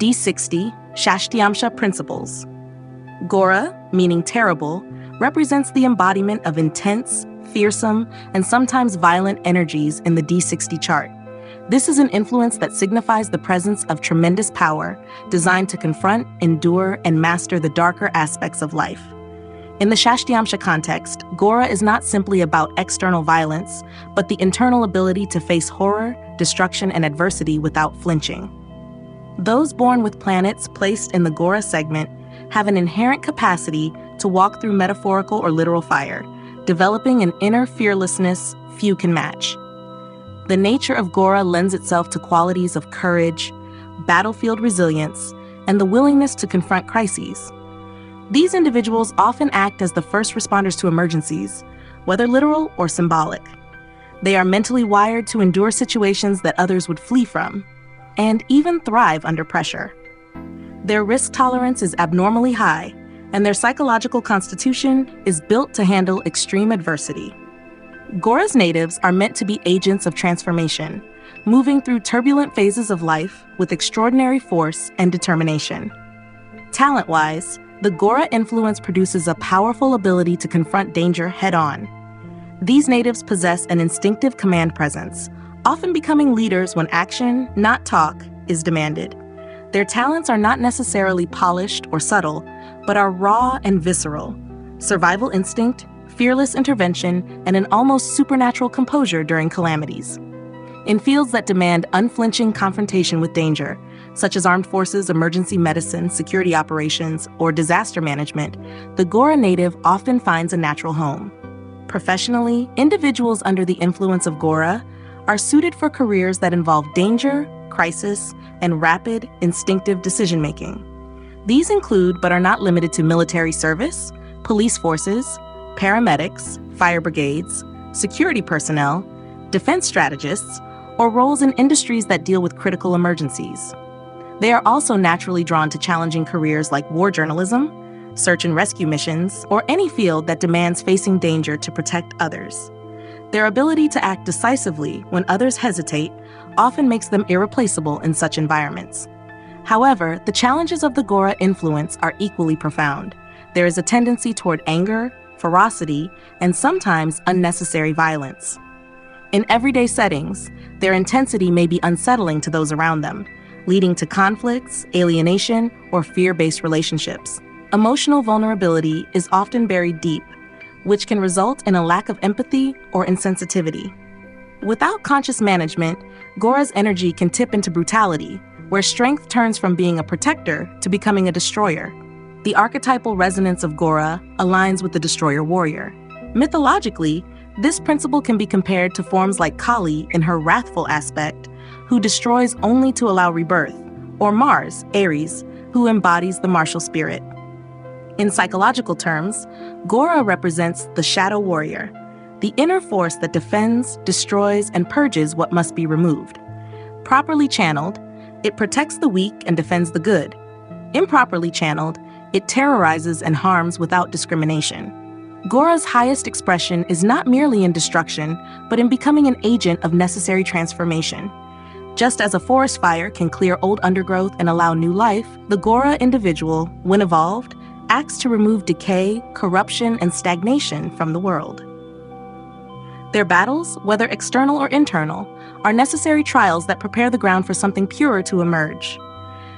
D60 Shashtiamsha principles. Gora, meaning terrible, represents the embodiment of intense, fearsome, and sometimes violent energies in the D60 chart. This is an influence that signifies the presence of tremendous power, designed to confront, endure, and master the darker aspects of life. In the Shashtiamsha context, Gora is not simply about external violence, but the internal ability to face horror, destruction, and adversity without flinching. Those born with planets placed in the Gora segment have an inherent capacity to walk through metaphorical or literal fire, developing an inner fearlessness few can match. The nature of Gora lends itself to qualities of courage, battlefield resilience, and the willingness to confront crises. These individuals often act as the first responders to emergencies, whether literal or symbolic. They are mentally wired to endure situations that others would flee from, and even thrive under pressure. Their risk tolerance is abnormally high, and their psychological constitution is built to handle extreme adversity. Gora's natives are meant to be agents of transformation, moving through turbulent phases of life with extraordinary force and determination. Talent-wise, the Gora influence produces a powerful ability to confront danger head-on. These natives possess an instinctive command presence, often becoming leaders when action, not talk, is demanded. Their talents are not necessarily polished or subtle, but are raw and visceral. Survival instinct, fearless intervention, and an almost supernatural composure during calamities. In fields that demand unflinching confrontation with danger, such as armed forces, emergency medicine, security operations, or disaster management, the Gora native often finds a natural home. Professionally, individuals under the influence of Gora are suited for careers that involve danger, crisis, and rapid, instinctive decision-making. These include, but are not limited to, military service, police forces, paramedics, fire brigades, security personnel, defense strategists, or roles in industries that deal with critical emergencies. They are also naturally drawn to challenging careers like war journalism, search and rescue missions, or any field that demands facing danger to protect others. Their ability to act decisively when others hesitate often makes them irreplaceable in such environments. However, the challenges of the Gora influence are equally profound. There is a tendency toward anger, ferocity, and sometimes unnecessary violence. In everyday settings, their intensity may be unsettling to those around them, leading to conflicts, alienation, or fear-based relationships. Emotional vulnerability is often buried deep, which can result in a lack of empathy or insensitivity. Without conscious management, Gora's energy can tip into brutality, where strength turns from being a protector to becoming a destroyer. The archetypal resonance of Gora aligns with the destroyer warrior. Mythologically, this principle can be compared to forms like Kali in her wrathful aspect, who destroys only to allow rebirth, or Mars, Aries, who embodies the martial spirit. In psychological terms, Gora represents the shadow warrior, the inner force that defends, destroys, and purges what must be removed. Properly channeled, it protects the weak and defends the good. Improperly channeled, it terrorizes and harms without discrimination. Gora's highest expression is not merely in destruction, but in becoming an agent of necessary transformation. Just as a forest fire can clear old undergrowth and allow new life, the Gora individual, when evolved, acts to remove decay, corruption, and stagnation from the world. Their battles, whether external or internal, are necessary trials that prepare the ground for something purer to emerge.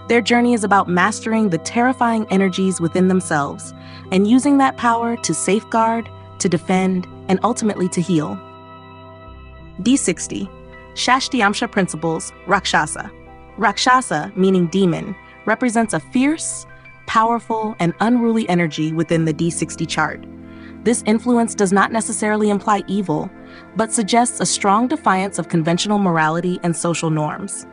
Their journey is about mastering the terrifying energies within themselves and using that power to safeguard, to defend, and ultimately to heal. D60 Shashtiamsha principles, Rakshasa. Rakshasa, meaning demon, represents a fierce, powerful, and unruly energy within the D60 chart. This influence does not necessarily imply evil, but suggests a strong defiance of conventional morality and social norms.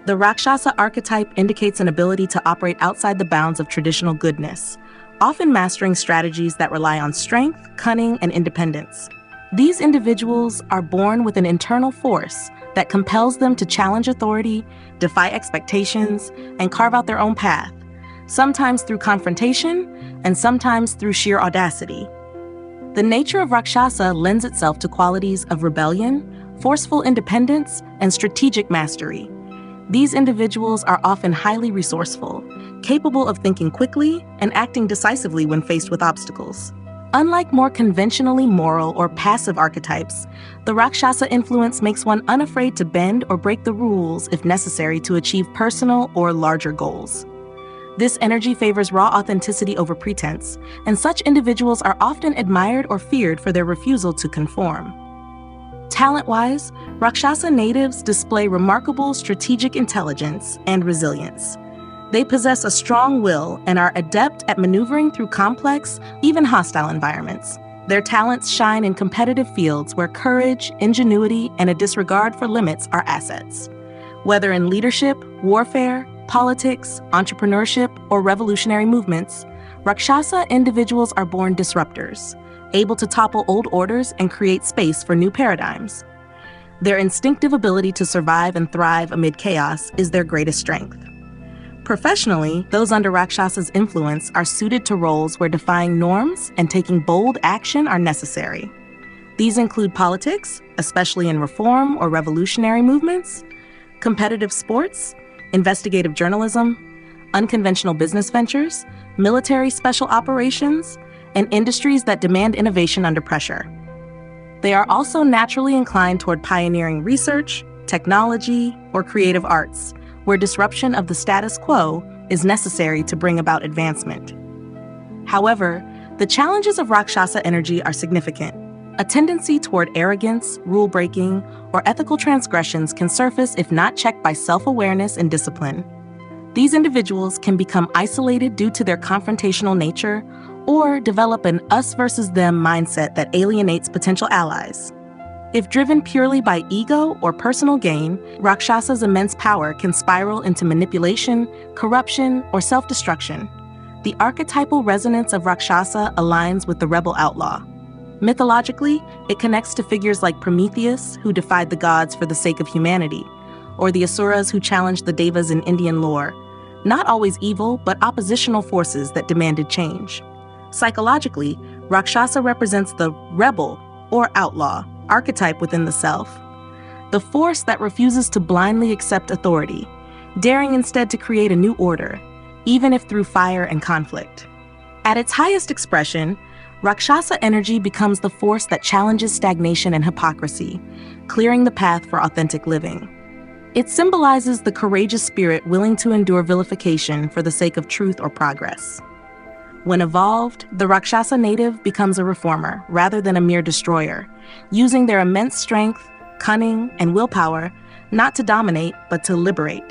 The Rakshasa archetype indicates an ability to operate outside the bounds of traditional goodness, often mastering strategies that rely on strength, cunning, and independence. These individuals are born with an internal force that compels them to challenge authority, defy expectations, and carve out their own path, sometimes through confrontation and sometimes through sheer audacity. The nature of Rakshasa lends itself to qualities of rebellion, forceful independence, and strategic mastery. These individuals are often highly resourceful, capable of thinking quickly and acting decisively when faced with obstacles. Unlike more conventionally moral or passive archetypes, the Rakshasa influence makes one unafraid to bend or break the rules if necessary to achieve personal or larger goals. This energy favors raw authenticity over pretense, and such individuals are often admired or feared for their refusal to conform. Talent-wise, Rakshasa natives display remarkable strategic intelligence and resilience. They possess a strong will and are adept at maneuvering through complex, even hostile environments. Their talents shine in competitive fields where courage, ingenuity, and a disregard for limits are assets. Whether in leadership, warfare, politics, entrepreneurship, or revolutionary movements, Rakshasa individuals are born disruptors, able to topple old orders and create space for new paradigms. Their instinctive ability to survive and thrive amid chaos is their greatest strength. Professionally, those under Rakshasa's influence are suited to roles where defying norms and taking bold action are necessary. These include politics, especially in reform or revolutionary movements, competitive sports, investigative journalism, unconventional business ventures, military special operations, and industries that demand innovation under pressure. They are also naturally inclined toward pioneering research, technology, or creative arts, where disruption of the status quo is necessary to bring about advancement. However, the challenges of Rakshasa energy are significant. A tendency toward arrogance, rule-breaking, or ethical transgressions can surface if not checked by self-awareness and discipline. These individuals can become isolated due to their confrontational nature or develop an us versus them mindset that alienates potential allies. If driven purely by ego or personal gain, Rakshasa's immense power can spiral into manipulation, corruption, or self-destruction. The archetypal resonance of Rakshasa aligns with the rebel outlaw. Mythologically, it connects to figures like Prometheus, who defied the gods for the sake of humanity, or the Asuras who challenged the Devas in Indian lore, not always evil, but oppositional forces that demanded change. Psychologically, Rakshasa represents the rebel, or outlaw, archetype within the self, the force that refuses to blindly accept authority, daring instead to create a new order, even if through fire and conflict. At its highest expression, Rakshasa energy becomes the force that challenges stagnation and hypocrisy, clearing the path for authentic living. It symbolizes the courageous spirit willing to endure vilification for the sake of truth or progress. When evolved, the Rakshasa native becomes a reformer rather than a mere destroyer, using their immense strength, cunning, and willpower not to dominate but to liberate.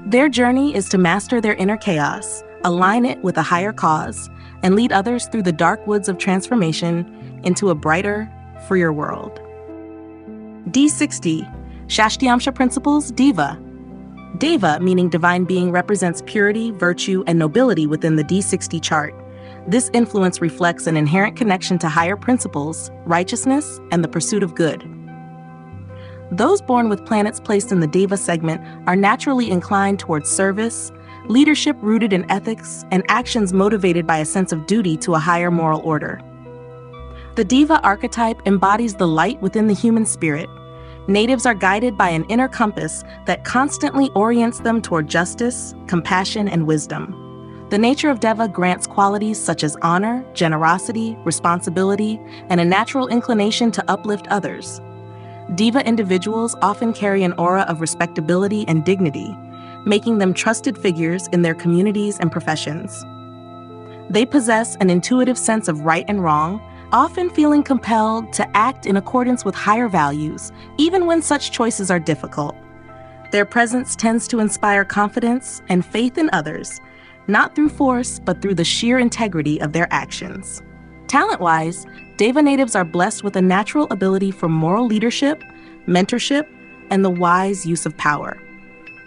Their journey is to master their inner chaos, align it with a higher cause, and lead others through the dark woods of transformation into a brighter, freer world. D60 Shashtiamsha principles, Deva. Deva, meaning divine being, represents purity, virtue, and nobility within the D60 chart. This influence reflects an inherent connection to higher principles, righteousness, and the pursuit of good. Those born with planets placed in the Deva segment are naturally inclined towards service, leadership rooted in ethics, and actions motivated by a sense of duty to a higher moral order. The Deva archetype embodies the light within the human spirit. Natives are guided by an inner compass that constantly orients them toward justice, compassion, and wisdom. The nature of Deva grants qualities such as honor, generosity, responsibility, and a natural inclination to uplift others. Deva individuals often carry an aura of respectability and dignity, making them trusted figures in their communities and professions. They possess an intuitive sense of right and wrong, often feeling compelled to act in accordance with higher values, even when such choices are difficult. Their presence tends to inspire confidence and faith in others, not through force, but through the sheer integrity of their actions. Talent-wise, Deva natives are blessed with a natural ability for moral leadership, mentorship, and the wise use of power.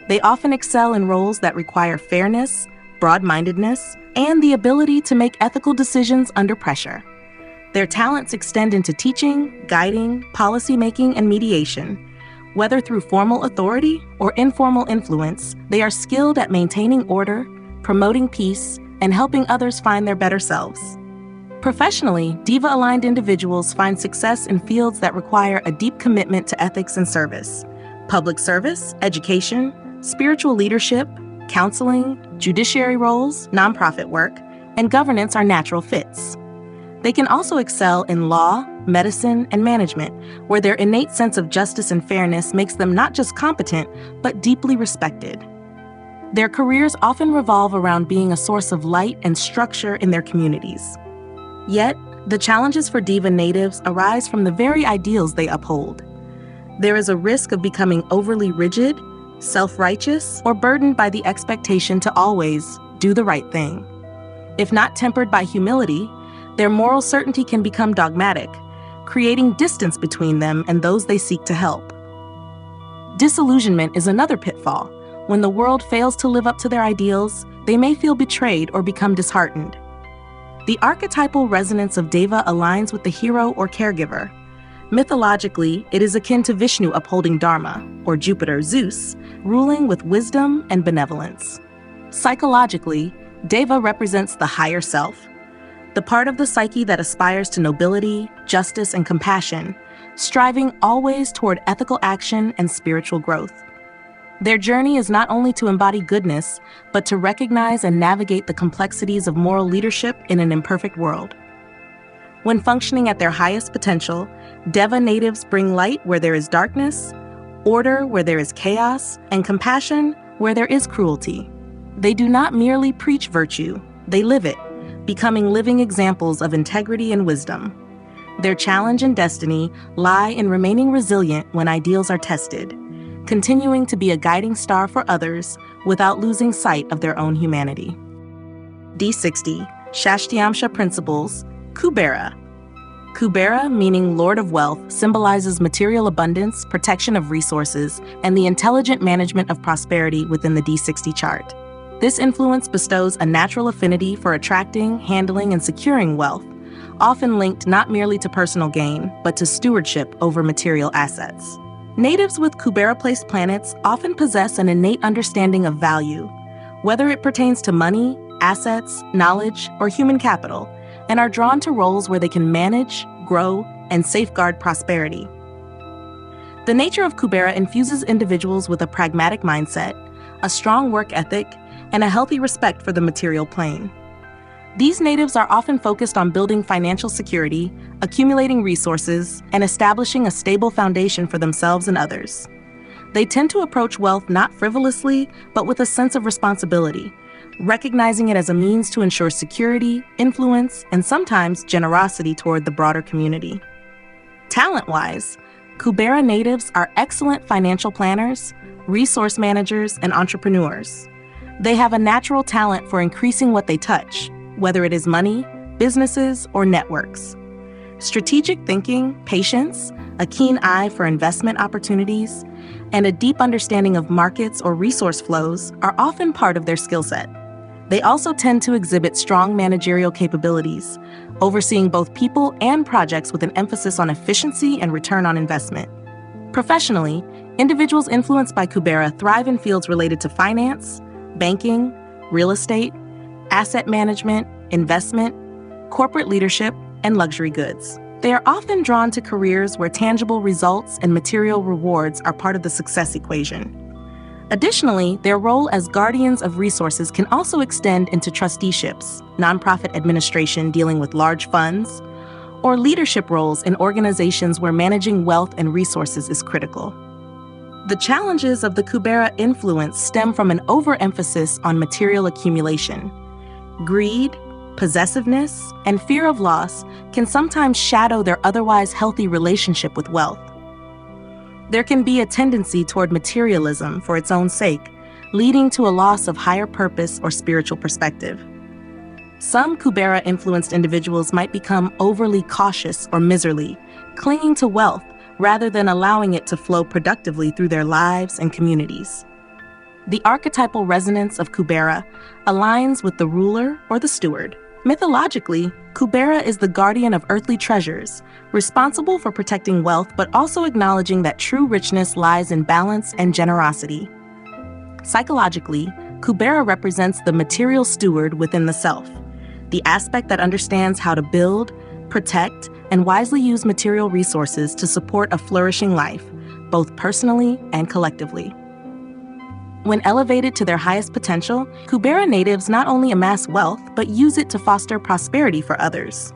They often excel in roles that require fairness, broad-mindedness, and the ability to make ethical decisions under pressure. Their talents extend into teaching, guiding, policymaking, and mediation. Whether through formal authority or informal influence, they are skilled at maintaining order, promoting peace, and helping others find their better selves. Professionally, Deva-aligned individuals find success in fields that require a deep commitment to ethics and service. Public service, education, Spiritual leadership, counseling, judiciary roles, nonprofit work, and governance are natural fits. They can also excel in law, medicine, and management, where their innate sense of justice and fairness makes them not just competent, but deeply respected. Their careers often revolve around being a source of light and structure in their communities. Yet, the challenges for Deva natives arise from the very ideals they uphold. There is a risk of becoming overly rigid, self-righteous, or burdened by the expectation to always do the right thing. If not tempered by humility, their moral certainty can become dogmatic, creating distance between them and those they seek to help. Disillusionment is another pitfall. When the world fails to live up to their ideals, they may feel betrayed or become disheartened. The archetypal resonance of Deva aligns with the hero or caregiver. Mythologically, it is akin to Vishnu upholding Dharma, or Jupiter, Zeus, ruling with wisdom and benevolence. Psychologically, Deva represents the higher self, the part of the psyche that aspires to nobility, justice, and compassion, striving always toward ethical action and spiritual growth. Their journey is not only to embody goodness, but to recognize and navigate the complexities of moral leadership in an imperfect world. When functioning at their highest potential, Deva natives bring light where there is darkness, order where there is chaos, and compassion where there is cruelty. They do not merely preach virtue, they live it, becoming living examples of integrity and wisdom. Their challenge and destiny lie in remaining resilient when ideals are tested, continuing to be a guiding star for others without losing sight of their own humanity. D60 Shashtiamsha principles, Kubera. Kubera, meaning Lord of Wealth, symbolizes material abundance, protection of resources, and the intelligent management of prosperity within the D60 chart. This influence bestows a natural affinity for attracting, handling, and securing wealth, often linked not merely to personal gain, but to stewardship over material assets. Natives with Kubera-placed planets often possess an innate understanding of value, whether it pertains to money, assets, knowledge, or human capital, and are drawn to roles where they can manage, grow, and safeguard prosperity. The nature of Kubera infuses individuals with a pragmatic mindset, a strong work ethic, and a healthy respect for the material plane. These natives are often focused on building financial security, accumulating resources, and establishing a stable foundation for themselves and others. They tend to approach wealth not frivolously, but with a sense of responsibility, recognizing it as a means to ensure security, influence, and sometimes generosity toward the broader community. Talent-wise, Kubera natives are excellent financial planners, resource managers, and entrepreneurs. They have a natural talent for increasing what they touch, whether it is money, businesses, or networks. Strategic thinking, patience, a keen eye for investment opportunities, and a deep understanding of markets or resource flows are often part of their skill set. They also tend to exhibit strong managerial capabilities, overseeing both people and projects with an emphasis on efficiency and return on investment. Professionally, individuals influenced by Kubera thrive in fields related to finance, banking, real estate, asset management, investment, corporate leadership, and luxury goods. They are often drawn to careers where tangible results and material rewards are part of the success equation. Additionally, their role as guardians of resources can also extend into trusteeships, nonprofit administration dealing with large funds, or leadership roles in organizations where managing wealth and resources is critical. The challenges of the Kubera influence stem from an overemphasis on material accumulation. Greed, possessiveness, and fear of loss can sometimes shadow their otherwise healthy relationship with wealth. There can be a tendency toward materialism for its own sake, leading to a loss of higher purpose or spiritual perspective. Some Kubera-influenced individuals might become overly cautious or miserly, clinging to wealth rather than allowing it to flow productively through their lives and communities. The archetypal resonance of Kubera aligns with the ruler or the steward. Mythologically, Kubera is the guardian of earthly treasures, responsible for protecting wealth but also acknowledging that true richness lies in balance and generosity. Psychologically, Kubera represents the material steward within the self, the aspect that understands how to build, protect, and wisely use material resources to support a flourishing life, both personally and collectively. When elevated to their highest potential, Kubera natives not only amass wealth, but use it to foster prosperity for others.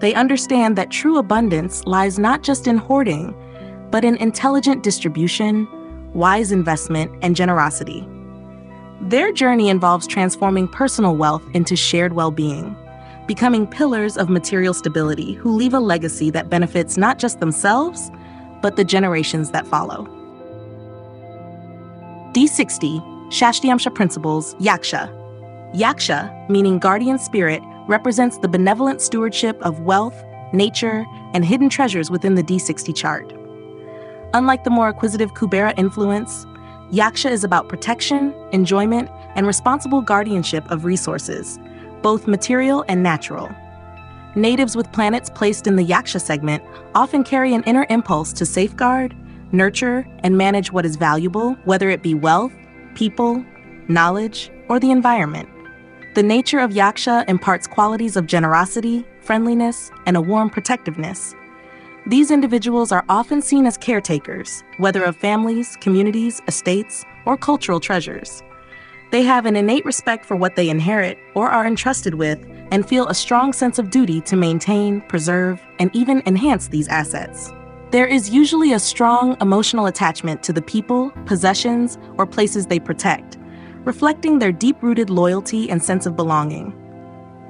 They understand that true abundance lies not just in hoarding, but in intelligent distribution, wise investment, and generosity. Their journey involves transforming personal wealth into shared well-being, becoming pillars of material stability who leave a legacy that benefits not just themselves, but the generations that follow. D60 Shashtiamsha principles, Yaksha. Yaksha, meaning guardian spirit, represents the benevolent stewardship of wealth, nature, and hidden treasures within the D60 chart. Unlike the more acquisitive Kubera influence, Yaksha is about protection, enjoyment, and responsible guardianship of resources, both material and natural. Natives with planets placed in the Yaksha segment often carry an inner impulse to safeguard, nurture, and manage what is valuable, whether it be wealth, people, knowledge, or the environment. The nature of Yaksha imparts qualities of generosity, friendliness, and a warm protectiveness. These individuals are often seen as caretakers, whether of families, communities, estates, or cultural treasures. They have an innate respect for what they inherit or are entrusted with and feel a strong sense of duty to maintain, preserve, and even enhance these assets. There is usually a strong emotional attachment to the people, possessions, or places they protect, reflecting their deep-rooted loyalty and sense of belonging.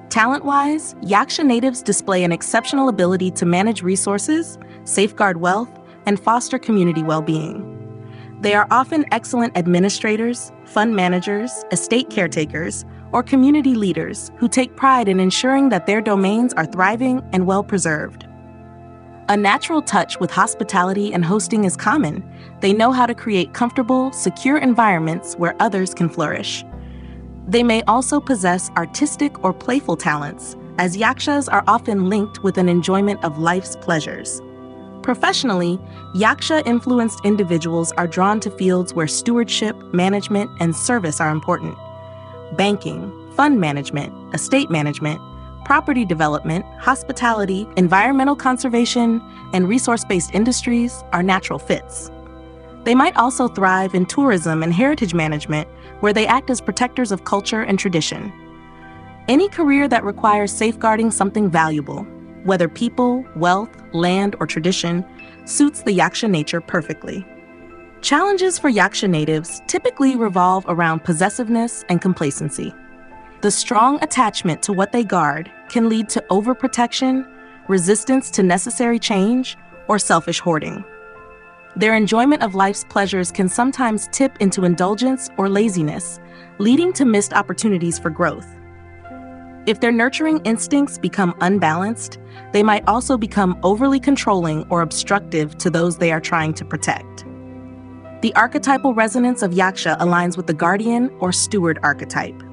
Talent-wise, Yaksha natives display an exceptional ability to manage resources, safeguard wealth, and foster community well-being. They are often excellent administrators, fund managers, estate caretakers, or community leaders who take pride in ensuring that their domains are thriving and well-preserved. A natural touch with hospitality and hosting is common. They know how to create comfortable, secure environments where others can flourish. They may also possess artistic or playful talents, as Yakshas are often linked with an enjoyment of life's pleasures. Professionally, Yaksha-influenced individuals are drawn to fields where stewardship, management, and service are important. Banking, fund management, estate management, property development, hospitality, environmental conservation, and resource-based industries are natural fits. They might also thrive in tourism and heritage management, where they act as protectors of culture and tradition. Any career that requires safeguarding something valuable, whether people, wealth, land, or tradition, suits the Yaksha nature perfectly. Challenges for Yaksha natives typically revolve around possessiveness and complacency. The strong attachment to what they guard can lead to overprotection, resistance to necessary change, or selfish hoarding. Their enjoyment of life's pleasures can sometimes tip into indulgence or laziness, leading to missed opportunities for growth. If their nurturing instincts become unbalanced, they might also become overly controlling or obstructive to those they are trying to protect. The archetypal resonance of Yaksha aligns with the guardian or steward archetype.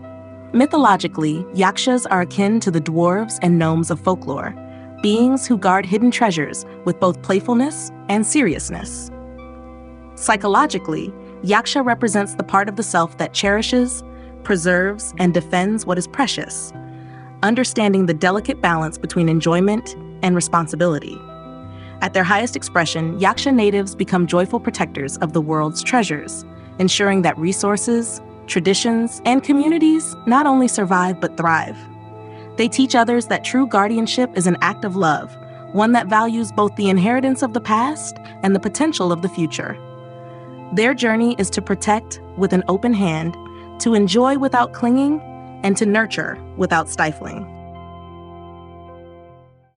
Mythologically, Yakshas are akin to the dwarves and gnomes of folklore, beings who guard hidden treasures with both playfulness and seriousness. Psychologically, Yaksha represents the part of the self that cherishes, preserves, and defends what is precious, understanding the delicate balance between enjoyment and responsibility. At their highest expression, Yaksha natives become joyful protectors of the world's treasures, ensuring that resources, traditions, and communities not only survive but thrive. They teach others that true guardianship is an act of love, one that values both the inheritance of the past and the potential of the future. Their journey is to protect with an open hand, to enjoy without clinging, and to nurture without stifling.